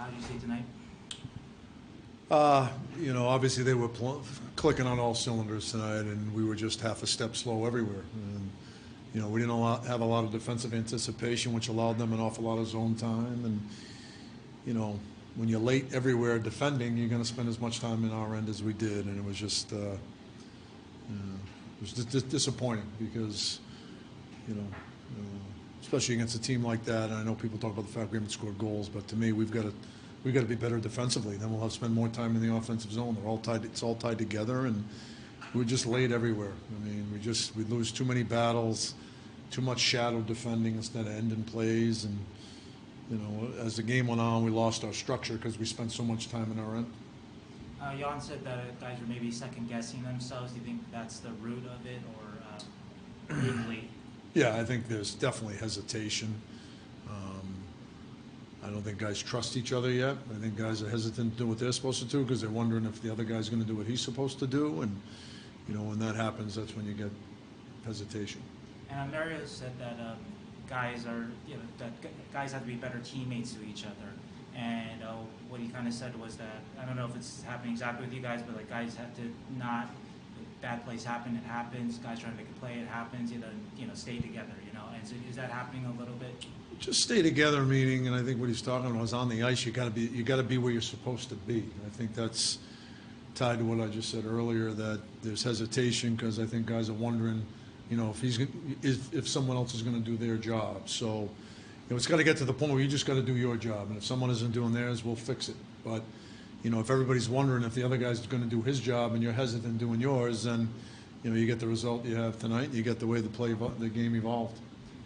How do you see tonight? You know, obviously they were clicking on all cylinders tonight, and we were just half a step slow everywhere. And, you know, we didn't have a lot of defensive anticipation, which allowed them an awful lot of zone time. And, you know, when you're late everywhere defending, you're going to spend as much time in our end as we did. And it was just, disappointing because, you know, especially against a team like that. And I know people talk about the fact we haven't scored goals, but to me, we've got to be better defensively. Then we'll have to spend more time in the offensive zone. They're all tied. It's all tied together, and we're just late everywhere. I mean, we lose too many battles, too much shadow defending instead of ending plays, and you know, as the game went on, we lost our structure because we spent so much time in our end. Jan said that guys were maybe second guessing themselves. Do you think that's the root of it, or being late? Yeah, I think there's definitely hesitation. I don't think guys trust each other yet. I think guys are hesitant to do what they're supposed to do because they're wondering if the other guy's going to do what he's supposed to do. And, you know, when that happens, that's when you get hesitation. And Mario said that guys have to be better teammates to each other. And what he kind of said was that, I don't know if it's happening exactly with you guys, but like guys have to not, bad plays happen, it happens. Guys trying to make a play, it happens. You know, stay together. You know, and so is that happening a little bit? Just stay together, meaning, and I think what he's talking about is on the ice. You got to be where you're supposed to be. I think that's tied to what I just said earlier. That there's hesitation because I think guys are wondering, you know, if someone else is going to do their job. So, you know, it's got to get to the point where you just got to do your job, and if someone isn't doing theirs, we'll fix it. But, you know, if everybody's wondering if the other guy's going to do his job and you're hesitant doing yours, then, you know, you get the result you have tonight. You get the way the game evolved.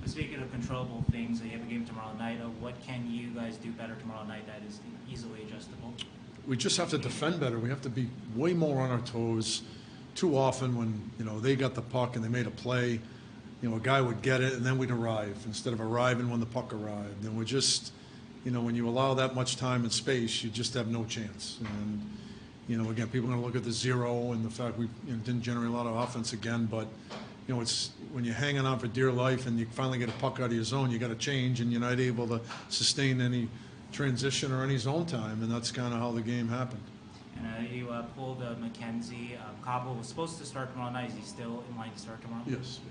Speaking of controllable things, you have a game tomorrow night. What can you guys do better tomorrow night that is easily adjustable? We just have to defend better. We have to be way more on our toes. Too often when, you know, they got the puck and they made a play, you know, a guy would get it and then we'd arrive instead of arriving when the puck arrived. And we're just, you know, when you allow that much time and space, you just have no chance. And, you know, again, people are going to look at the zero and the fact we didn't generate a lot of offense again, but you know, it's when you're hanging on for dear life and you finally get a puck out of your zone, you got to change, and you're not able to sustain any transition or any zone time, and that's kind of how the game happened. And you pulled McKenzie. Cabo was supposed to start tomorrow night. Is he still in line to start tomorrow? Yes.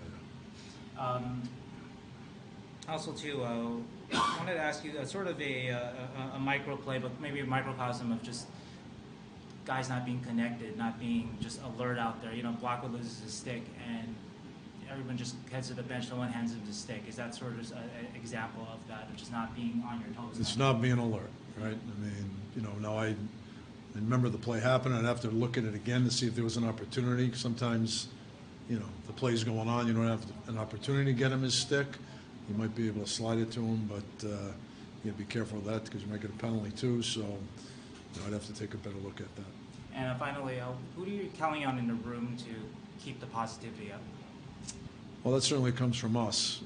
Also, too, I wanted to ask you sort of a micro play, but maybe a microcosm of just guys not being connected, not being just alert out there. You know, Blocker loses his stick, and everyone just heads to the bench, no one hands him the stick. Is that sort of an example of that, of just not being on your toes? It's not being alert, right? I mean, you know, now I remember the play happened. I'd have to look at it again to see if there was an opportunity. Sometimes, you know, the play's going on, you don't have an opportunity to get him his stick. You might be able to slide it to him, but you got to be careful of that because you might get a penalty too. So, you know, I'd have to take a better look at that. And finally, who are you counting on in the room to keep the positivity up? Well, that certainly comes from us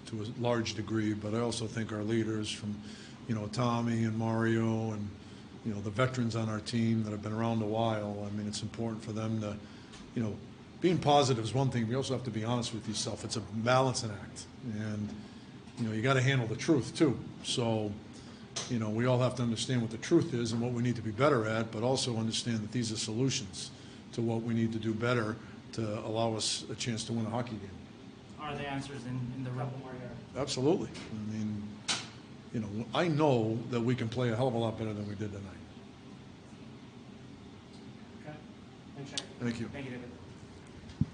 to a large degree, but I also think our leaders from, you know, Tommy and Mario and, you know, the veterans on our team that have been around a while. I mean, it's important for them to, you know, being positive is one thing, but you also have to be honest with yourself. It's a balancing act, and, you know, you got to handle the truth too. So, you know, we all have to understand what the truth is and what we need to be better at, but also understand that these are solutions to what we need to do better to allow us a chance to win a hockey game. Are there answers in the room? Absolutely. I mean, you know, I know that we can play a hell of a lot better than we did tonight. Okay. Thank you. Thank you, David.